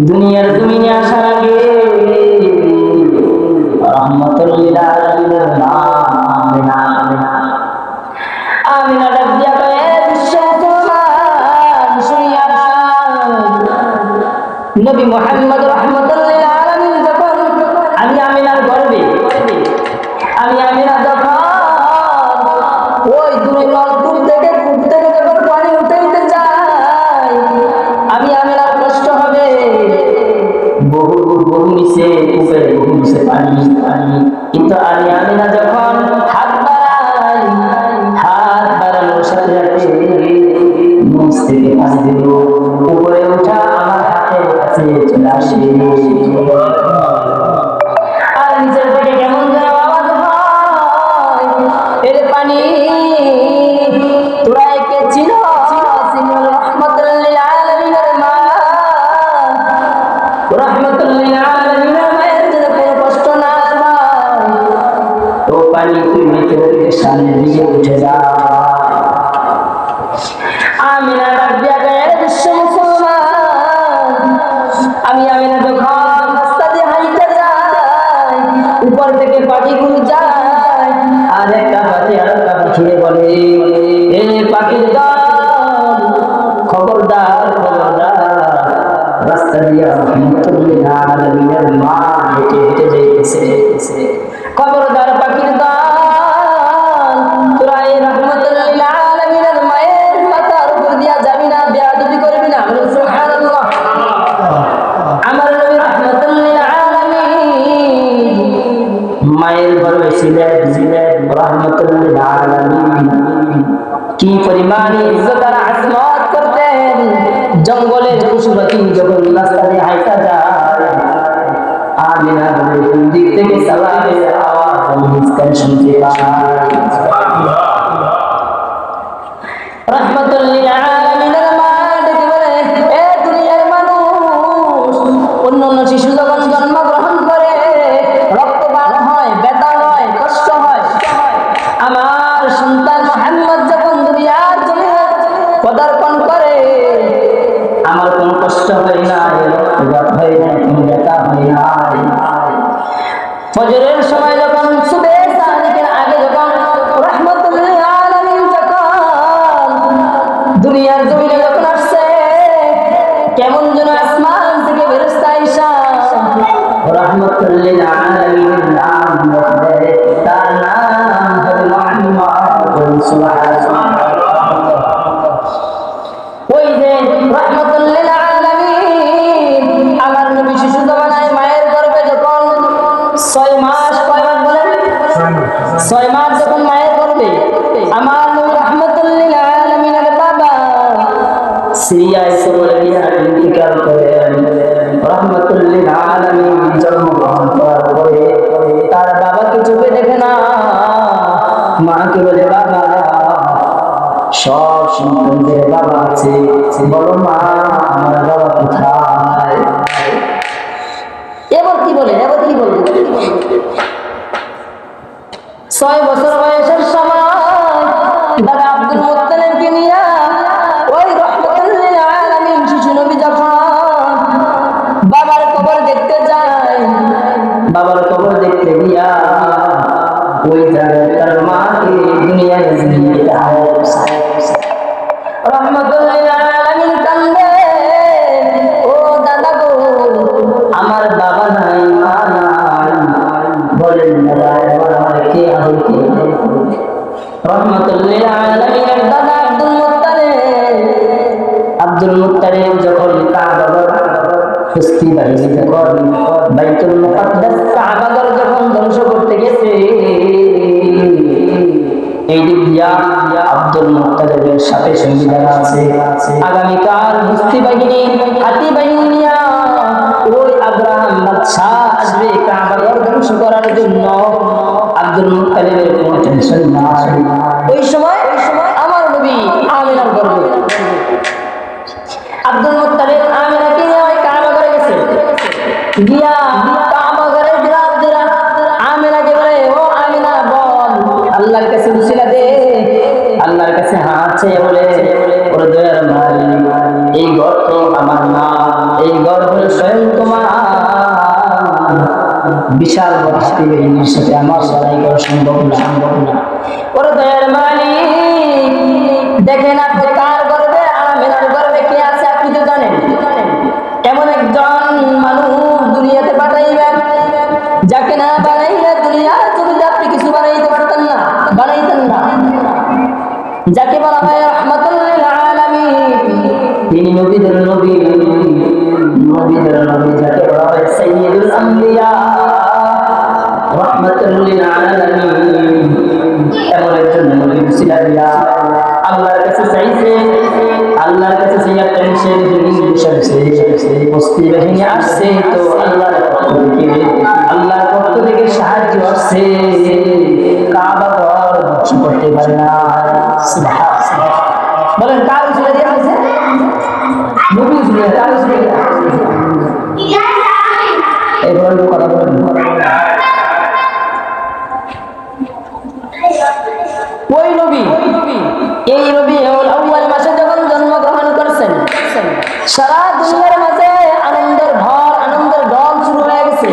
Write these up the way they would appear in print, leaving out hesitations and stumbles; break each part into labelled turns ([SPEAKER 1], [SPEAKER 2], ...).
[SPEAKER 1] দুনিয়ার জমিনে আসার আগে রহমতুল লিল আলামিনের নাম আমিনা ডাক দিয়া কয় মুসলমান শুনিয়া নবী মুহাম্মদ রহমতুল লিল আলামিন যখন আমি আমিনার গর্ভে আমি আমিনা যখন ওই দূরে নলকূপ থেকে কূপ থেকে যখন পানি উঠাইতে যাই আমি আমিনার কষ্ট হবে বহু নিচে কূপের বহু নিচে পানি কিন্তু আমি আমিনা যখন হাত বাড়ানোর সাথে সাথে নিচ থেকে পানি দিল উপরে উঠা আমার হাতের কাছে চলে আসে আর নিচের থেকে কেমন যেন আওয়াজ হয় এর পানি তোরা একে চিনো রহমতুল লিল আলামিনের মা রহমতুল লিল আলামিনের মায়ের যেন কোনো কষ্ট না হয় ও পানি তুই নিচের থেকে সামনের দিকে উঠে যা আমিনা ডাক দিয়া কয় বিশ্ব মুসলমান রাস্তা দিয়া রাহমাতুল লিল আলামিনের মা হেঁটে হেঁটে যাইতেছে। খবরদার পাখির দল, তোরা এই রাহমাতুল লিল আলামিনের মায়ের মাথার উপর দিয়া যাবি না, বেয়াদবি করবি না। সুবহানাল্লাহ। আমার নবী রাহমাতুল লিল আলামিন মায়ের গর্ভে ছিলেন রাহমাতুল লিল আলামিন। কি পরিমাণ ইজ্জত আর আজমত করতেন। জঙ্গলের পশু পাখি যখন রাস্তা দিয়ে হাঁটা যায়, আমিনা কোন দিক থেকে সালামের আওয়াজ মুস্কান শুনতে পায়। রাহমাতুল লিল আলামিনের মা ডেকে বলে, এ দুনিয়ার মানুষ, অন্যান্য শিশু যখন জন্মগ্রহণ করে রক্তপাত হয়, ব্যথা হয়, কষ্ট হয়, আমার সন্তান মুহাম্মদ যখন দুনিয়ার জমিনে পদার্পণ করে আমার কোনো কষ্ট হয় না, রক্তপাত হয় না, কোনো ব্যথা হয় না। ফজরের সময় যখন সুবহে সাদিকের আগে যখন রাহমাতুল লিল আলামিন যখন দুনিয়ার জমিনে যখন আসছে, কেমন যেন আসমান থেকে ফেরেশতা আইসা রাহমাতুল লিল আলামিনের নাম বলে, তার নাম হলো মুহাম্মদ। সুবহানাল্লাহ। ওই যে রাহমাতুল লিল আলামিন আমার নবী শিশু জমানায় মায়ের গর্ভে যখন 6 মাস, কয় মাস বলেন? 6 মাস যখন মায়ের গর্ভে আমার নবী রাহমাতুল লিল আলামিনের বাবা সিরিয়ায় চলে গিয়ে ইন্তিকাল করেন। রাহমাতুল লিল আলামিন জন্মগ্রহণ করার পরে তার বাবাকে চোখে দেখে না, মাকে বলে, বাবা, সব সন্তানদের বাবা আছে, বলো মা আমার বাবা কোথায়? এবার কি বলে 6 বছর বয়সের সময় দাদা আব্দুল মুত্তালিবকে নিয়ে ওই রাহমাতুল লিল আলামিন শিশু নবী যখন বাবার কবর দেখতে যায়, বাবার কবর দেখতে গিয়া ওই জায়গায় তার মাকে দুনিয়ায় নিয়ে যায়। রাহমাতুল লিল আলামিন কান্দে, ও দাদা গো, আমার বাবা নাই, মা নাই, বলেন দাদা এবার আমার কে হবে? রাহমাতুল লিল আলামিনের দাদা আব্দুল মুত্তালিব যখন কাবাগর ফিলিস্তিন বাহিনী যখন বাইতুল মুকাদ্দাস কাবাগর যখন ধ্বংস করতে গেছে, এই দিক দিয়া আব্দুল মুত্তালিবের সাথে সঙ্গী যারা আছে, আগামীকাল ফিলিস্তিন বাহিনী হাতি বাহিনী নিয়ে ওই আব্রাহাম বাদশা আসবে কাবাগর ধ্বংস করার জন্য। আব্দুল মুত্তালিবের কোনো টেনশন নাই। ওই সময় আমার নবী আমিনার গর্ভে আব্দুল মুত্তালিব আমিনাকে নিয়ে ওই কাবাগরে গেছে। গিয়া কাবাগরে দিরা আমিনাকে বলে, ও আমিনা বল, আল্লাহর কাছে উসিলা দে, আল্লাহর কাছে হাত চেয়ে বলে, ওরে দয়ার মালিক, এই ঘর তো আমার না, এই ঘর হলো স্বয়ং তোমার। বিশাল বস্তি বাহিনীর সাথে আমার লড়াই করা সম্ভব না। ওরে দয়ার মালিক, দেখেন আপনি কার গর্ভে, আমিনার গর্ভে কে আছে আপনি তো জানেন। এমন একজন মানুষ দুনিয়াতে পাঠাইবেন যাকে না বানাইলে দুনিয়ার জমিতে আপনি কিছু বানাইতে পারতেন না, বানাইতেন না। যাকে বলা হয় রাহমাতুল লিল আলামিন, তিনি নবীদের নবী, যাকে বলা হয় সাইয়্যিদুল আম্বিয়া, রাহমাতুল লিল আলামিন। এমন একজন নবী ছিলেন না, আল্লাহর কাছে চাইছে, আল্লাহর কাছে চাইয়া টেনশন বস্তি বাহিনী আসছে, তো আল্লাহর পক্ষ থেকে সাহায্য আসছে, কাবা ঘর ধ্বংস করতে পারে না। বলেন কার উসিলা দিয়ে আসছে? নবী উসিলা, কার উসিলা দিয়ে আসছে? এই বলেন কথা বলেন। ওই নবী, এই রবিউল আউয়াল মাসে যখন জন্মগ্রহণ করছেন, সারা দুনিয়ার মাঝে আনন্দের ভর, আনন্দের ঢল শুরু হয়ে গেছে।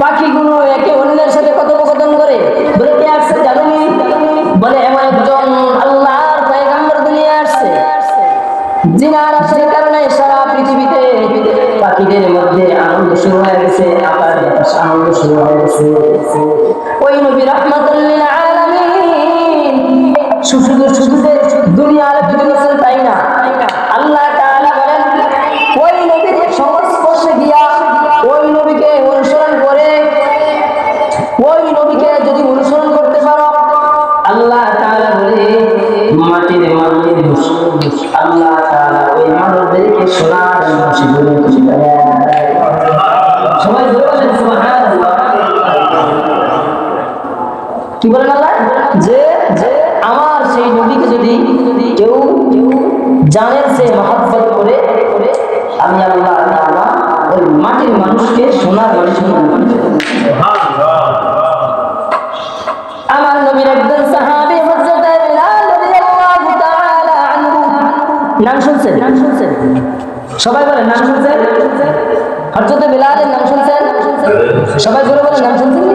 [SPEAKER 1] পাখিগুলো একে অন্যের সাথে কথোপকথন করে, বলে কে আসছে জানুনি? বলে এমন একজন আল্লাহর পয়গম্বর দুনিয়া আসছে, জিনার আসার কারণে সারা পৃথিবীতে সবাই জোরে বলেন সুবহানাল্লাহ। কি বলেন আল্লাহ? যে আমার সেই নবীকে যদি কেউ জানের সে মহব্বত করে, আমি আল্লাহ তাআলা ওই মাটির মানুষকে সোনার মানুষ আমার নবীর একজন সাহাবী হযরত বিলাল রাদিয়াল্লাহু তাআলা আনহু, নাম শুনছেন? সবাই বলেন নাম শুনছেন? হযরত বিলালের নাম শুনছেন? সবাই জোরে বলেন নাম শুনছেন?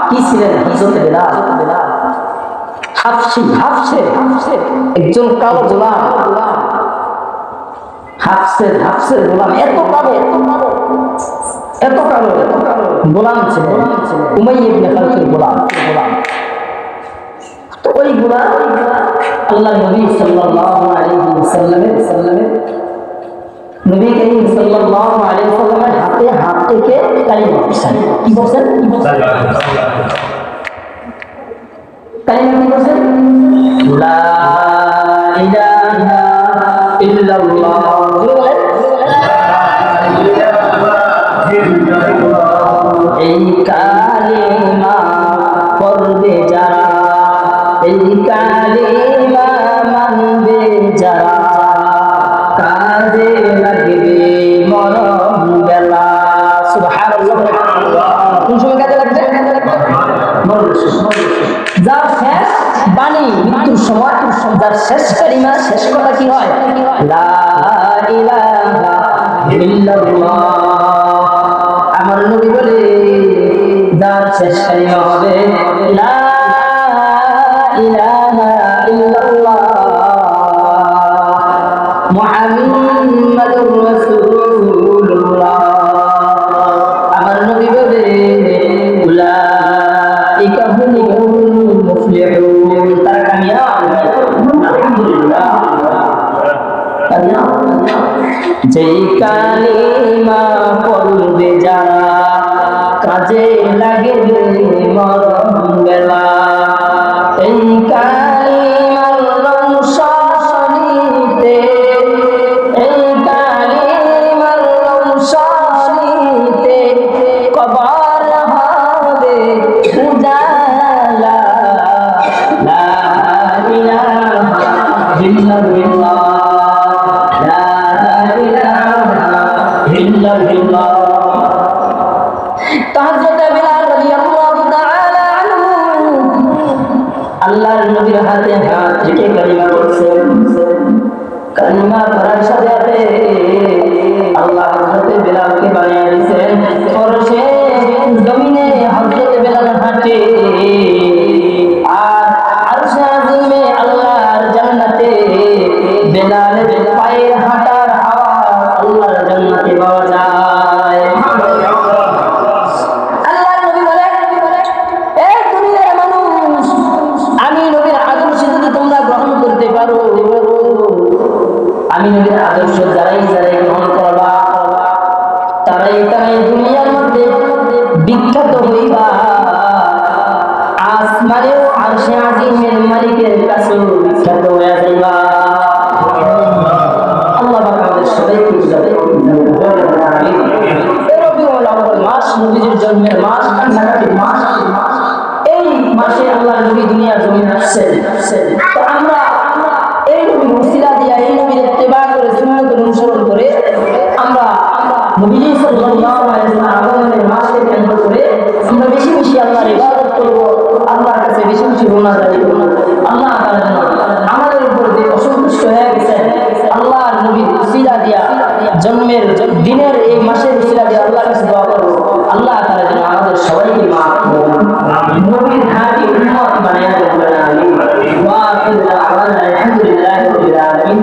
[SPEAKER 1] কি ছিলেন হযরত বিলাল? হাফসি একজন কালো গোলাম, হাফসের গোলাম, এত কালো গোলাম ছিলেন, উমাইয়া ইবনে খালফের গোলাম। তো ওই গোলাম আল্লাহ নবী সাল্লাল্লাহু আলাইহি ওয়াসাল্লামের নবী করিম সাল্লাল্লাহু আলাইহি ওয়াসাল্লামের হাত থেকে কালিমা পড়ছেন। কি বলছেন? কালিমা কি বলছেন? লা ইলাহা ইল্লাল্লাহ। এই কালিমা পড়বে যারা, এই কালিমা মানবে যারা, কাজে লাগবে মরণ বেলা। সুবহানাল্লাহ। কোন সময় কাজে লাগবে? যার শেষ বাণী মৃত্যুর সময়, যার শেষ কালিমা, শেষ কথা কি হয়? লা ইলাহা ইল্লাল্লাহ। আমার নবী বলে যার শেষ কালিমা হবে লা ইলাহা ইল্লাল্লাহ মুহাম্মাদুর রাসূলুল্লাহ। আমার নবী বলে উলাইকা হুমুল মুফলিহুন, তারা কামিয়াব। আলহামদুলিল্লাহ। যেই কালিমা পড়বে যারা, কাজে লাগবে মরণ বেলা। এই কালিমার রংশনীতে, এই কালিমার রংশনীতে কবর হবে উজালা। লা ইলাহা ইল্লাল্লাহ, লা ইলাহা ইল্লাল্লাহ। হযরত বিলাল রাদিয়াল্লাহু তাআলা আনহু আল্লাহর নবীর হাতে হাত রেখে কালিমা পড়ছেন। কালিমা পড়ার সাথে সাথে আল্লাহ হযরত বিলালকে বানিয়ে দিয়েছেন ফরশে জমিনে হযরত বিলাল হাঁটে, আর আরশে আজিমে আল্লাহর জান্নাতে বিলালের পায়ের হাঁটার আওয়াজ আল্লাহর জান্নাতে পাওয়া যায়। আল্লাহর নবী বলেন, এই দুনিয়ার মানুষ, আমি নবীর আদর্শ যদি তোমরা গ্রহণ করতে পারো, আমি নবীর আদর্শ যারাই গ্রহণ করবা, তারাই দুনিয়ার মধ্যে বিখ্যাত হইবা, আসমানের আরশে আজিমের মালিকের কাছে বিখ্যাত হয়ে যাইবা। আল্লাহ পাক আমাদের সবাইকে এই রবিউল আউয়াল মাস, নবীর জন্মের মাস, কান্নাকাটির মাস। এই মাসে আল্লাহ নবী দুনিয়ার জমিনে আসছেন। তো আমরা এই নবীর উসিলা দিয়া, এই নবীর ইত্তেবা করে, সুন্নাত অনুসরণ করে আমরা নবী সাল্লাল্লাহু আলাইহি ওয়াসাল্লাম আগমনের মাসকে কেন্দ্র করে আমরা বেশি বেশি আল্লাহর ইবাদত করব, আল্লাহর কাছে বেশি বেশি রোনাজারি করব। আল্লাহ তাআলা আমাদের উপর যে অসন্তুষ্ট হয়ে গেছেন, আল্লাহর নবীর উসিলা দিয়া, জন্মের দিনের এই মাসের উসিলা দিয়া আল্লাহর কাছে দোয়া করব, আল্লাহ তাআলা যেন আমাদের সবাইকে মাফ করেন, নবীর হাতে উম্মত বানায়া দেন। আমিন। ওয়া আখিরু দাওয়ানা আলহামদুলিল্লাহি রাব্বিল আলামিন।